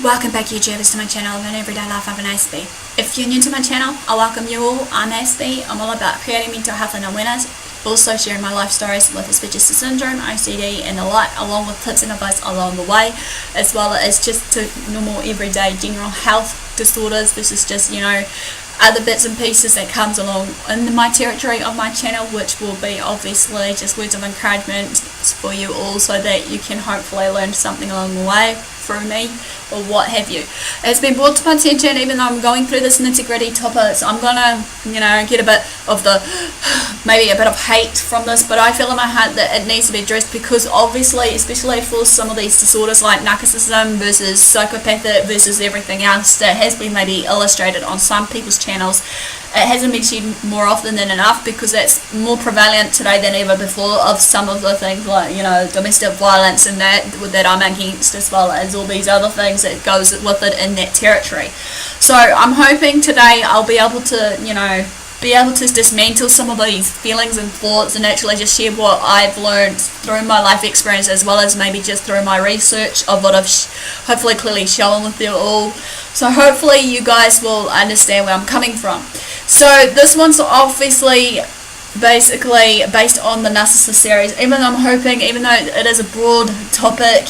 Welcome back YouTubers to my channel, An Everyday Life of an Aspie. If you're new to my channel, I welcome you all. I'm Aspie. I'm all about creating mental health and awareness, also sharing my life stories with Asperger's syndrome, OCD and the like, along with tips and advice along the way, as well as just to normal everyday general health disorders versus just, other bits and pieces that comes along in my territory of my channel, which will be obviously just words of encouragement for you all so that you can hopefully learn something along the way through me or what have you. It's been brought to my attention, even though I'm going through this nitty-gritty topics, I'm gonna get a bit of maybe a bit of hate from this, but I feel in my heart that it needs to be addressed because obviously, especially for some of these disorders like narcissism versus psychopathic versus everything else that has been maybe illustrated on some people's channels, it hasn't been seen more often than enough because it's more prevalent today than ever before of some of the things like, domestic violence and that I'm against, as well as all these other things that goes with it in that territory. So I'm hoping today I'll be able to dismantle some of these feelings and thoughts and actually just share what I've learned through my life experience, as well as maybe just through my research of what I've hopefully clearly shown with you all. So hopefully you guys will understand where I'm coming from. So this one's obviously basically based on the narcissist series, even though it is a broad topic,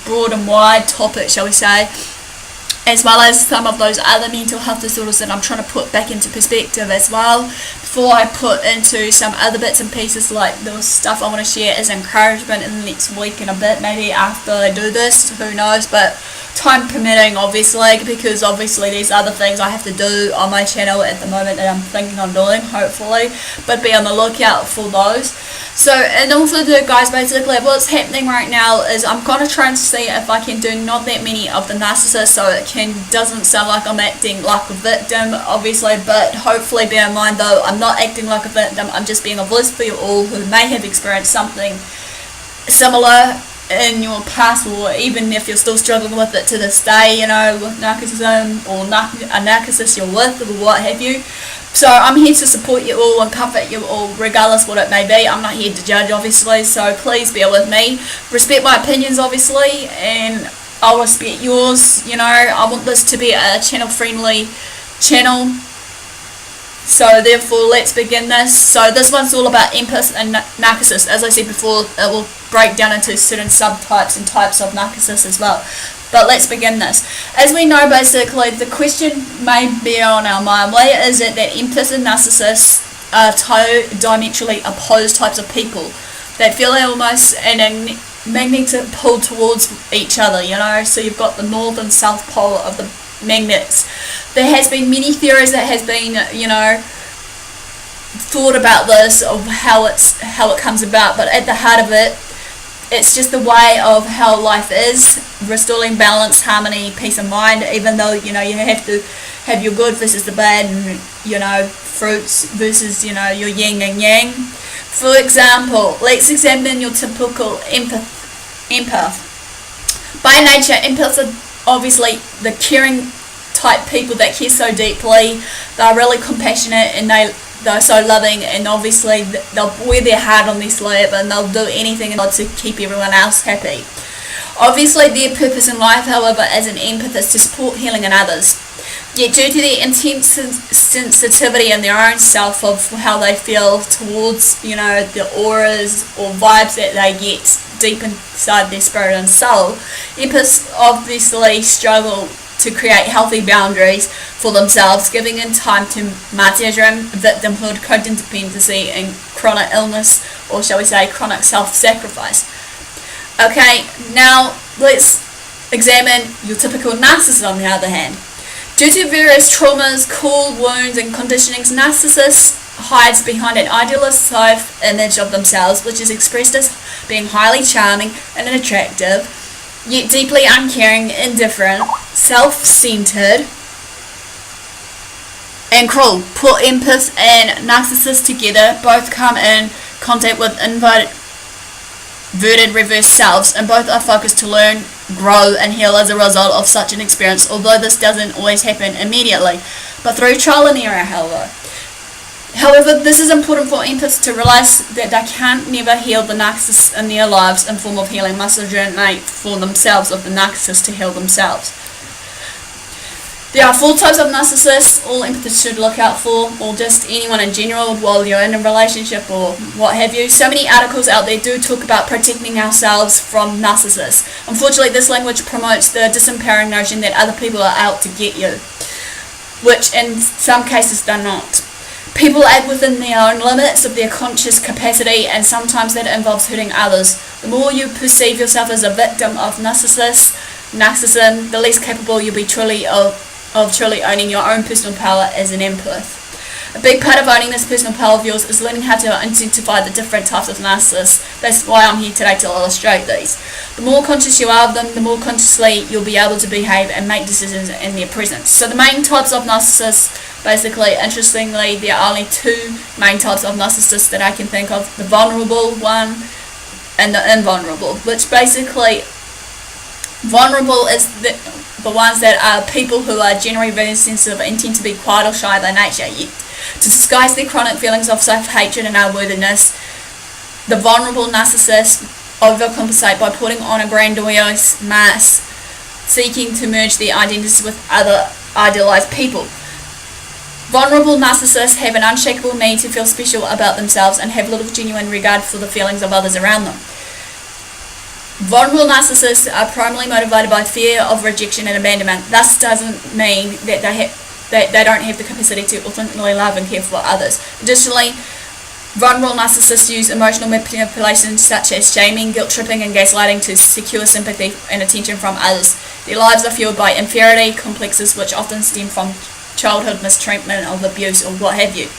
broad and wide topic, shall we say, as well as some of those other mental health disorders that I'm trying to put back into perspective as well, before I put into some other bits and pieces like the stuff I want to share as encouragement in the next week and a bit, maybe after I do this, who knows, but time permitting obviously, because obviously there's other things I have to do on my channel at the moment that I'm thinking on doing, hopefully, but be on the lookout for those. So, and also guys, basically what's happening right now is I'm going to try and see if I can do not that many of the narcissists, so it doesn't sound like I'm acting like a victim, obviously, but hopefully bear in mind though, I'm not acting like a victim, I'm just being a voice for you all who may have experienced something similar in your past, or even if you're still struggling with it to this day, with narcissism or a narcissist you're with or what have you. So I'm here to support you all and comfort you all regardless what it may be. I'm not here to judge obviously, so please bear with me. Respect my opinions obviously, and I'll respect yours. I want this to be a channel friendly channel. So therefore, let's begin this. So this one's all about empaths and narcissists. As I said before, it will break down into certain subtypes and types of narcissists as well. But let's begin this. As we know, basically, the question may be on our mind, why is it that empaths and narcissists are two diametrically opposed types of people that feel almost a magnetic pull towards each other, So you've got the north and south pole of the magnets. There has been many theories that has been, thought about this, of how it comes about, but at the heart of it, it's just the way of how life is, restoring balance, harmony, peace of mind, even though, you have to have your good versus the bad, and, fruits versus, your yin and yang. For example, let's examine your typical empath. By nature, empaths are obviously the caring type people that care so deeply. They're really compassionate and they're so loving, and obviously they'll wear their heart on their sleeve and they'll do anything to keep everyone else happy. Obviously their purpose in life, however, as an empath is to support healing in others. Yet due to their intense sensitivity in their own self of how they feel towards, the auras or vibes that they get deep inside their spirit and soul, empaths obviously struggle to create healthy boundaries for themselves, giving in time to martyrdom, victimhood, co-dependency, and chronic illness, or shall we say chronic self-sacrifice. Okay, now let's examine your typical narcissist on the other hand. Due to various traumas, core wounds, and conditionings, narcissists hides behind an idealized self-image of themselves, which is expressed as being highly charming and attractive, yet deeply uncaring, indifferent, self-centered, and cruel. Put empaths and narcissists together, both come in contact with inverted reverse selves, and both are focused to learn, grow, and heal as a result of such an experience, although this doesn't always happen immediately, but through trial and error, however. However, this is important for empaths to realize that they can't never heal the narcissist in their lives in form of healing, must originate for themselves of the narcissist to heal themselves. There are 4 types of narcissists all empaths should look out for, or just anyone in general while you're in a relationship or what have you. So many articles out there do talk about protecting ourselves from narcissists. Unfortunately, this language promotes the disempowering notion that other people are out to get you, which in some cases they're not. People act within their own limits of their conscious capacity, and sometimes that involves hurting others. The more you perceive yourself as a victim of narcissism, the less capable you'll be truly owning your own personal power as an empath. A big part of owning this personal power of yours is learning how to identify the different types of narcissists. That's why I'm here today to illustrate these. The more conscious you are of them, the more consciously you'll be able to behave and make decisions in their presence. So the main types of narcissists, basically, interestingly, there are only 2 main types of narcissists that I can think of. The vulnerable one and the invulnerable, which basically, vulnerable is the ones that are people who are generally very sensitive and tend to be quiet or shy by nature. Yet, to disguise their chronic feelings of self-hatred and unworthiness, the vulnerable narcissists overcompensate by putting on a grandiose mask, seeking to merge their identities with other idealized people. Vulnerable narcissists have an unshakable need to feel special about themselves and have little genuine regard for the feelings of others around them. Vulnerable narcissists are primarily motivated by fear of rejection and abandonment. Thus doesn't mean that they don't have the capacity to authentically love and care for others. Additionally, vulnerable narcissists use emotional manipulation such as shaming, guilt-tripping and gaslighting to secure sympathy and attention from others. Their lives are fueled by inferiority complexes which often stem from childhood mistreatment of abuse or what have you.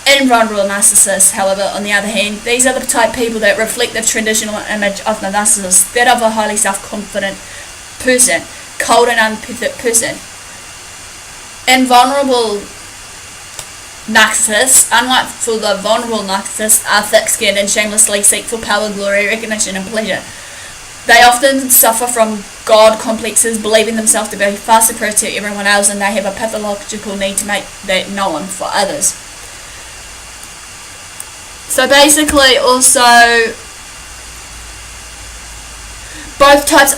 Invulnerable narcissists, however, on the other hand, these are the type of people that reflect the traditional image of the narcissist, that of a highly self-confident person, cold and unempathetic person. Invulnerable narcissists, unlike for the vulnerable narcissists, are thick-skinned and shamelessly seek for power, glory, recognition and pleasure. They often suffer from God complexes, believing themselves to be far superior to everyone else, and they have a pathological need to make that known for others. So basically, also, both types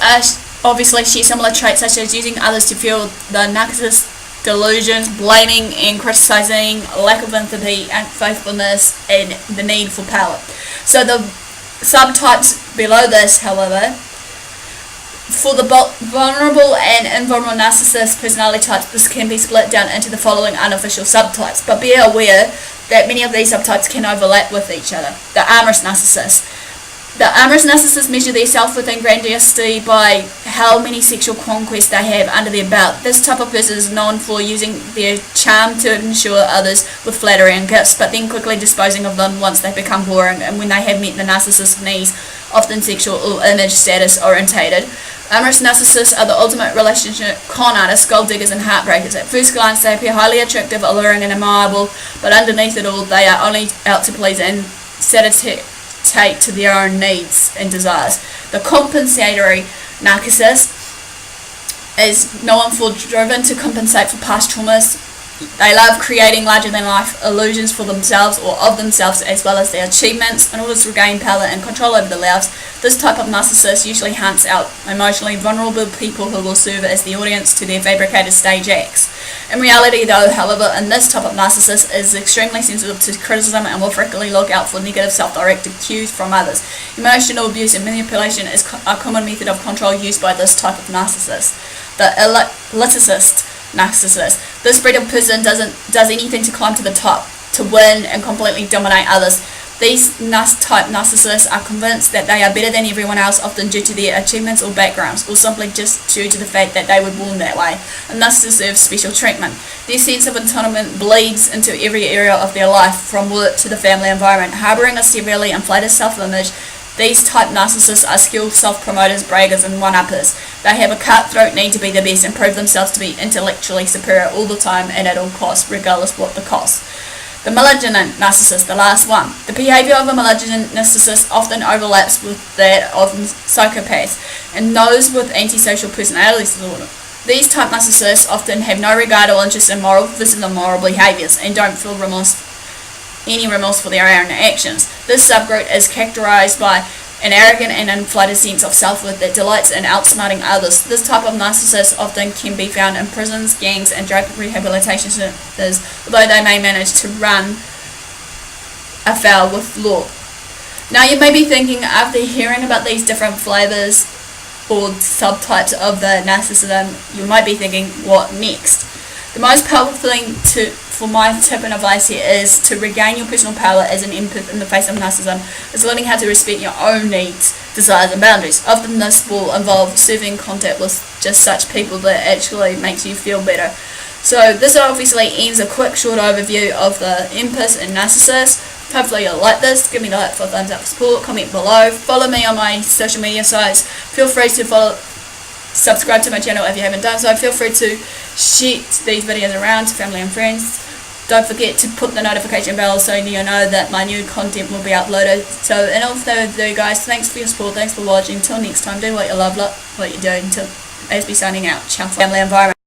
obviously share similar traits such as using others to fuel the narcissist delusions, blaming and criticizing, lack of empathy and faithfulness, and the need for power. So the subtypes below this, however, for the vulnerable and invulnerable narcissist personality types, this can be split down into the following unofficial subtypes, but be aware that many of these subtypes can overlap with each other. The amorous narcissist. The amorous narcissists measure their self-worth and grandiosity by how many sexual conquests they have under their belt. This type of person is known for using their charm to ensure others with flattery and gifts, but then quickly disposing of them once they become boring and when they have met the narcissist's needs, often sexual or image status orientated. Amorous narcissists are the ultimate relationship con artists, gold diggers and heartbreakers. At first glance they appear highly attractive, alluring and admirable, but underneath it all they are only out to please and satisfy to their own needs and desires. The compensatory narcissist is known for driven to compensate for past traumas. They love creating larger-than-life illusions for themselves or of themselves as well as their achievements in order to regain power and control over their lives. This type of narcissist usually hunts out emotionally vulnerable people who will serve as the audience to their fabricated stage acts. In reality, though, however, in this type of narcissist is extremely sensitive to criticism and will frequently look out for negative self-directed cues from others. Emotional abuse and manipulation is a common method of control used by this type of narcissist. The elitist narcissist. This breed of person does anything to climb to the top, to win and completely dominate others. These type narcissists are convinced that they are better than everyone else, often due to their achievements or backgrounds, or simply just due to the fact that they were born that way, and thus deserve special treatment. Their sense of entitlement bleeds into every area of their life, from work to the family environment. Harbouring a severely inflated self-image, these type narcissists are skilled self-promoters, braggers and one-uppers. They have a cutthroat need to be the best and prove themselves to be intellectually superior all the time and at all costs, regardless what the cost. The malignant narcissist, the last one. The behaviour of a malignant narcissist often overlaps with that of psychopaths and those with antisocial personality disorder. These type narcissists often have no regard or interest in moral, physical and moral behaviours and don't feel remorse any remorse for their own actions. This subgroup is characterized by an arrogant and inflated sense of self-worth that delights in outsmarting others. This type of narcissist often can be found in prisons, gangs, and drug rehabilitation centers, although they may manage to run afoul with law. Now you may be thinking, after hearing about these different flavors or subtypes of the narcissism, you might be thinking, what next? The most powerful thing for my tip and advice here is to regain your personal power as an empath in the face of narcissism, is learning how to respect your own needs, desires and boundaries. Often this will involve serving contact with just such people that actually makes you feel better. So this obviously ends a quick short overview of the empaths and narcissists. Hopefully you'll like this. Give me a like for a thumbs up for support, comment below, follow me on my social media sites, feel free to subscribe to my channel if you haven't done so. Feel free to share these videos around to family and friends. Don't forget to put the notification bell so you know that my new content will be uploaded. So in all further ado, guys, thanks for your support, thanks for watching. Until next time, do what you love, what you do. Until Aspie signing out. Ciao, family environment.